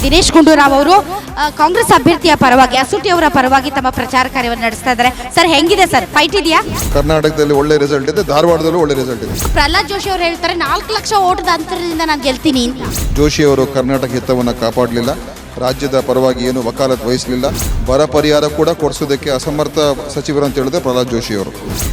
ದಿನೇಶ್ ಗುಂಡೂರಾವ್ ಅವರು ಕಾಂಗ್ರೆಸ್ ಅಭ್ಯರ್ಥಿಯ ಪರವಾಗಿ ಅಸೂಟಿ ಅವರ ಪರವಾಗಿ ತಮ್ಮ ಪ್ರಚಾರ ಕಾರ್ಯವನ್ನು ನಡೆಸ್ತಾ ಇದ್ದಾರೆ. ಸರ್ ಹೆಂಗಿದೆ ಸರ್, ಫೈಟ್ ಇದೆಯಾ? ಕರ್ನಾಟಕದಲ್ಲಿ ಒಳ್ಳೆ ರಿಸಲ್ಟ್ ಇದೆ, ಧಾರವಾಡದಲ್ಲೂ ಒಳ್ಳೆ ರಿಸಲ್ಟ್ ಇದೆ. ಪ್ರಹ್ಲಾದ್ ಜೋಶಿ ಅವರು ಹೇಳ್ತಾರೆ 4 ಲಕ್ಷ ಓಟದ ಅಂತರದಿಂದ ನಾನು ಗೆಲ್ತೀನಿ ಅಂತ. ಜೋಶಿ ಅವರು ಕರ್ನಾಟಕ ಹಿತವನ್ನು ಕಾಪಾಡಲಿಲ್ಲ, ರಾಜ್ಯದ ಪರವಾಗಿ ಏನು ವಕಾಲತ್ ವಹಿಸಲಿಲ್ಲ, ಬರ ಪರಿಹಾರ ಕೂಡ ಕೊಡಿಸೋದಕ್ಕೆ ಅಸಮರ್ಥ ಸಚಿವರು ಅಂತ ಹೇಳಿದ್ರೆ ಪ್ರಹ್ಲಾದ್ ಜೋಶಿ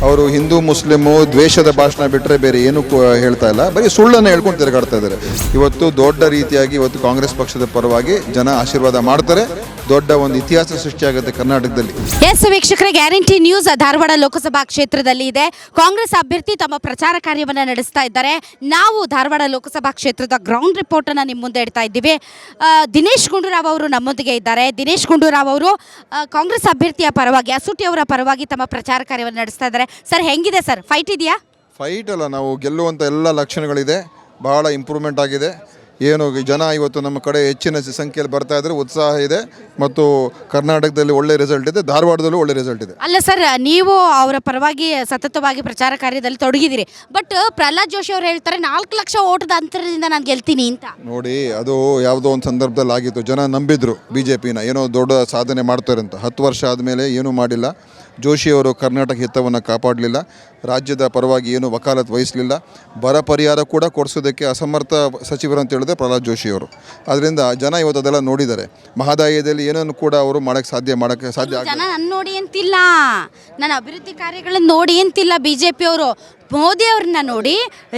ಅವರು ಹಿಂದೂ ಮುಸ್ಲಿಮು ದ್ವೇಷದ ಭಾಷಣ ಬಿಟ್ಟರೆ ಬೇರೆ ಏನು ಹೇಳ್ತಾ ಇಲ್ಲ, ಬರೀ ಸುಳ್ಳನ್ನು ಹೇಳ್ಕೊಂಡು ತಿರುಗಾಡ್ತಾ ಇದ್ದಾರೆ. ಇವತ್ತು ದೊಡ್ಡ ರೀತಿಯಾಗಿ ಇವತ್ತು ಕಾಂಗ್ರೆಸ್ ಪಕ್ಷದ ಪರವಾಗಿ ಜನ ಆಶೀರ್ವಾದ ಮಾಡ್ತಾರೆ. ದೊಡ್ಡ ಒಂದು ಇತಿಹಾಸ ಸೃಷ್ಟಿಯಾಗುತ್ತೆ ಕರ್ನಾಟಕದಲ್ಲಿ. ಎಸ್ ವೀಕ್ಷಕರೇ, ಗ್ಯಾರಂಟಿ ನ್ಯೂಸ್ ಧಾರವಾಡ ಲೋಕಸಭಾ ಕ್ಷೇತ್ರದಲ್ಲಿ ಇದೆ. ಕಾಂಗ್ರೆಸ್ ಅಭ್ಯರ್ಥಿ ತಮ್ಮ ಪ್ರಚಾರ ಕಾರ್ಯವನ್ನು ನಡೆಸ್ತಾ ಇದ್ದಾರೆ. ನಾವು ಧಾರವಾಡ ಲೋಕಸಭಾ ಕ್ಷೇತ್ರದ ಗ್ರೌಂಡ್ ರಿಪೋರ್ಟ್ ಅನ್ನು ನಿಮ್ಮ ಮುಂದೆ ಇಡ್ತಾ ಇದ್ದೀವಿ. ದಿನೇಶ್ ಗುಂಡೂರಾವ್ ಅವರು ನಮ್ಮೊಂದಿಗೆ ಇದ್ದಾರೆ. ದಿನೇಶ್ ಗುಂಡೂರಾವ್ ಅವರು ಕಾಂಗ್ರೆಸ್ ಅಭ್ಯರ್ಥಿಯ ಪರವಾಗಿ ಅಸೂಟಿ ಅವರ ಪರವಾಗಿ ತಮ್ಮ ಪ್ರಚಾರ ಕಾರ್ಯವನ್ನು ನಡೆಸ್ತಾ ಇದ್ದಾರೆ. ಸರ್ ಹೆಂಗಿದೆ ಸರ್, ಫೈಟ್ ಇದೆಯಾ? ಫೈಟ್ ಅಲ್ಲ, ನಾವು ಗೆಲ್ಲುವಂಥ ಎಲ್ಲ ಲಕ್ಷಣಗಳಿದೆ, ಬಹಳ ಇಂಪ್ರೂವ್ಮೆಂಟ್ ಆಗಿದೆ. ಏನು ಜನ ಇವತ್ತು ನಮ್ಮ ಕಡೆ ಹೆಚ್ಚಿನ ಸಂಖ್ಯೆಯಲ್ಲಿ ಬರ್ತಾ ಇದ್ದಾರೆ, ಉತ್ಸಾಹ ಇದೆ ಮತ್ತು ಕರ್ನಾಟಕದಲ್ಲಿ ಒಳ್ಳೆ ರಿಸಲ್ಟ್ ಇದೆ, ಧಾರವಾಡದಲ್ಲೂ ಒಳ್ಳೆ ರಿಸಲ್ಟ್ ಇದೆ. ಅಲ್ಲ ಸರ್, ನೀವು ಅವರ ಪರವಾಗಿ ಸತತವಾಗಿ ಪ್ರಚಾರ ಕಾರ್ಯದಲ್ಲಿ ತೊಡಗಿದ್ದೀರಿ. ಬಟ್ ಪ್ರಹ್ಲಾದ್ ಜೋಶಿ ಅವರು ಹೇಳ್ತಾರೆ 4 ಲಕ್ಷ ಓಟದ ಅಂತರದಿಂದ ನಾನು ಗೆಲ್ತೀನಿ ಅಂತ. ನೋಡಿ, ಅದು ಯಾವುದೋ ಒಂದು ಸಂದರ್ಭದಲ್ಲಿ ಆಗಿತ್ತು, ಜನ ನಂಬಿದ್ರು BJPನ ಏನೋ ದೊಡ್ಡ ಸಾಧನೆ ಮಾಡ್ತಾರೆ ಅಂತ. 10 ವರ್ಷ ಆದಮೇಲೆ ಏನೂ ಮಾಡಿಲ್ಲ. ಜೋಶಿಯವರು ಕರ್ನಾಟಕ ಹಿತವನ್ನು ಕಾಪಾಡಲಿಲ್ಲ, ರಾಜ್ಯದ ಪರವಾಗಿ ಏನು ವಕಾಲತ್ ವಹಿಸಲಿಲ್ಲ, ಬರ ಪರಿಹಾರ ಕೂಡ ಕೊಡಿಸೋದಕ್ಕೆ ಅಸಮರ್ಥ ಸಚಿವರು ಅಂತ ಹೇಳಿದ್ರೆ ಪ್ರಹ್ಲಾದ್ ಜೋಶಿಯವರು. ಅದರಿಂದ ಜನ ಇವತ್ತು ಅದೆಲ್ಲ ನೋಡಿದ್ದಾರೆ. ಮಹದಾಯಿಯಲ್ಲಿ ಏನನ್ನು ಕೂಡ ಅವರು ಮಾಡೋಕ್ಕೆ ಸಾಧ್ಯ ಜನ ನನ್ನ ನೋಡಿ ಅಂತಿಲ್ಲ, ನನ್ನ ಅಭಿವೃದ್ಧಿ ಕಾರ್ಯಗಳನ್ನು ನೋಡಿ ಅಂತಿಲ್ಲ. BJP ಅವರು ಮೋದಿ ಅವ್ರನ್ನ ನೋಡಿ,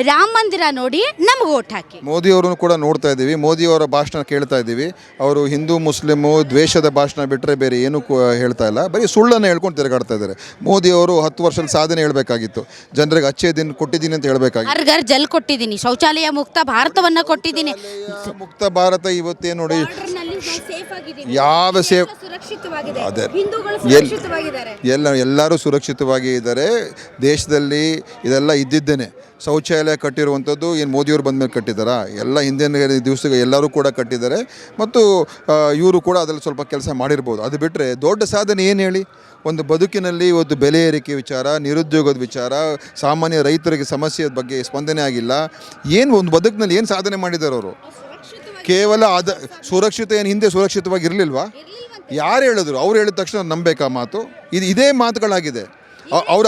ರಾಮ ಮಂದಿರ ನೋಡಿ ನಮ್ಗೆ ಓಟ್ ಹಾಕಿ. ಮೋದಿಯವ್ರನ್ನು ಕೂಡ ನೋಡ್ತಾ ಇದ್ದೀವಿ, ಮೋದಿಯವರ ಭಾಷಣ ಕೇಳ್ತಾ ಇದ್ದೀವಿ. ಅವರು ಹಿಂದೂ ಮುಸ್ಲಿಮು ದ್ವೇಷದ ಭಾಷಣ ಬಿಟ್ಟರೆ ಬೇರೆ ಏನೂ ಹೇಳ್ತಾ ಇಲ್ಲ, ಬರೀ ಸುಳ್ಳನ್ನು ಹೇಳ್ಕೊಂಡು ತಿರುಗಾಡ್ತಾ ಇದ್ದಾರೆ. ಮೋದಿಯವರು 10 ವರ್ಷದ ಸಾಧನೆ ಹೇಳಬೇಕಾಗಿತ್ತು, ಜನರಿಗೆ ಅಚ್ಚೇ ದಿನ ಕೊಟ್ಟಿದ್ದೀನಿ ಅಂತ ಹೇಳಬೇಕಾಗಿತ್ತು. ಹರ್ ಜಲ್ ಕೊಟ್ಟಿದ್ದೀನಿ, ಶೌಚಾಲಯ ಮುಕ್ತ ಭಾರತವನ್ನು ಕೊಟ್ಟಿದ್ದೀನಿ. ಮುಕ್ತ ಭಾರತ ಇವತ್ತೇನು ನೋಡಿ, ಯಾವ ಸೇಫ್ ಅದೇ ಎಲ್ಲರೂ ಸುರಕ್ಷಿತವಾಗಿ ಇದ್ದಾರೆ ದೇಶದಲ್ಲಿ. ಇದೆಲ್ಲ ಇದ್ದಿದ್ದೇನೆ. ಶೌಚಾಲಯ ಕಟ್ಟಿರುವಂಥದ್ದು ಏನು ಮೋದಿಯವರು ಬಂದ ಮೇಲೆ ಕಟ್ಟಿದ್ದಾರಾ? ಎಲ್ಲ ಹಿಂದಿನ ದಿವಸ ಎಲ್ಲರೂ ಕೂಡ ಕಟ್ಟಿದ್ದಾರೆ ಮತ್ತು ಇವರು ಕೂಡ ಅದರಲ್ಲಿ ಸ್ವಲ್ಪ ಕೆಲಸ ಮಾಡಿರ್ಬೋದು. ಅದು ಬಿಟ್ಟರೆ ದೊಡ್ಡ ಸಾಧನೆ ಏನು ಹೇಳಿ? ಒಂದು ಬದುಕಿನಲ್ಲಿ ಇವತ್ತು ಬೆಲೆ ಏರಿಕೆ ವಿಚಾರ, ನಿರುದ್ಯೋಗದ ವಿಚಾರ, ಸಾಮಾನ್ಯ ರೈತರಿಗೆ ಸಮಸ್ಯೆ ಬಗ್ಗೆ ಸ್ಪಂದನೆ ಆಗಿಲ್ಲ. ಏನು ಒಂದು ಬದುಕಿನಲ್ಲಿ ಏನು ಸಾಧನೆ ಮಾಡಿದ್ದಾರೆ ಅವರು? ಕೇವಲ ಸುರಕ್ಷಿತ ಏನು ಹಿಂದೆ ಸುರಕ್ಷಿತವಾಗಿ ಇರಲಿಲ್ವಾ? ಯಾರು ಹೇಳಿದ್ರು? ಅವ್ರು ಹೇಳಿದ ತಕ್ಷಣ ನಂಬೇಕಾ ಮಾತು? ಇದೇ ಮಾತುಗಳಾಗಿದೆ. ಅವರ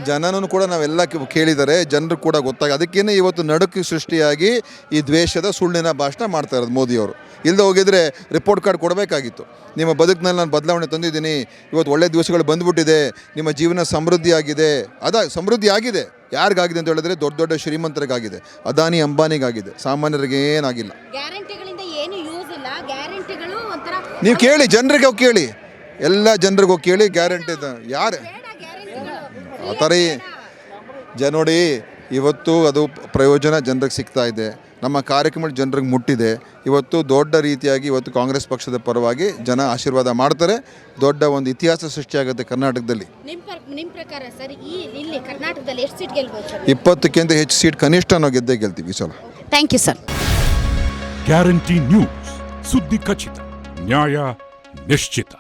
ಜನನೂ ಕೂಡ ನಾವೆಲ್ಲ ಕೇಳಿದ್ದಾರೆ, ಜನರು ಕೂಡ ಗೊತ್ತಾಗಿ ಅದಕ್ಕೇನೆ ಇವತ್ತು ನಡುಕು ಸೃಷ್ಟಿಯಾಗಿ ಈ ದ್ವೇಷದ ಸುಳ್ಳಿನ ಭಾಷಣ ಮಾಡ್ತಾ ಇರೋದು ಮೋದಿಯವರು. ಇಲ್ಲದೆ ಹೋಗಿದ್ರೆ ರಿಪೋರ್ಟ್ ಕಾರ್ಡ್ ಕೊಡಬೇಕಾಗಿತ್ತು. ನಿಮ್ಮ ಬದುಕಿನಲ್ಲಿ ನಾನು ಬದಲಾವಣೆ ತಂದಿದ್ದೀನಿ, ಇವತ್ತು ಒಳ್ಳೆ ದಿವಸಗಳು ಬಂದುಬಿಟ್ಟಿದೆ, ನಿಮ್ಮ ಜೀವನ ಸಮೃದ್ಧಿ ಆಗಿದೆ. ಸಮೃದ್ಧಿ ಆಗಿದೆ. ಯಾರಿಗಾಗಿದೆ ಅಂತ ಹೇಳಿದ್ರೆ ದೊಡ್ಡ ದೊಡ್ಡ ಶ್ರೀಮಂತರಿಗಾಗಿದೆ, ಅದಾನಿ ಅಂಬಾನಿಗಾಗಿದೆ, ಸಾಮಾನ್ಯರಿಗೆ ಏನಾಗಿಲ್ಲ. ನೀವು ಕೇಳಿ, ಜನರಿಗೆ ಹೋಗಿ ಕೇಳಿ, ಎಲ್ಲ ಜನರಿಗೆ ಹೋಗಿ ಕೇಳಿ, ಗ್ಯಾರಂಟಿ ಯಾರು ಆ ಥರ ನೋಡಿ. ಇವತ್ತು ಅದು ಪ್ರಯೋಜನ ಜನರಿಗೆ ಸಿಗ್ತಾ ಇದೆ, ನಮ್ಮ ಕಾರ್ಯಕ್ರಮ ಜನರಿಗೆ ಮುಟ್ಟಿದೆ. ಇವತ್ತು ದೊಡ್ಡ ರೀತಿಯಾಗಿ ಇವತ್ತು ಕಾಂಗ್ರೆಸ್ ಪಕ್ಷದ ಪರವಾಗಿ ಜನ ಆಶೀರ್ವಾದ ಮಾಡ್ತಾರೆ. ದೊಡ್ಡ ಒಂದು ಇತಿಹಾಸ ಸೃಷ್ಟಿಯಾಗುತ್ತೆ ಕರ್ನಾಟಕದಲ್ಲಿ. ನಿಮ್ಮ ಪ್ರಕಾರ ಸರ್, ಇಲ್ಲಿ ಕರ್ನಾಟಕದಲ್ಲಿ ಎಷ್ಟು ಸೀಟ್ ಗೆಲ್ಬಹುದು ಸರ್? 20ಕ್ಕಿಂತ ಹೆಚ್ಚು ಸೀಟ್ ಕನಿಷ್ಠ ನಾವು ಗೆಲ್ತೀವಿ ಈ ಸಲ. Thank you sir. Guarantee news, ಸುದ್ದಿ ಖಚಿತ, ನ್ಯಾಯ ನಿಶ್ಚಿತ.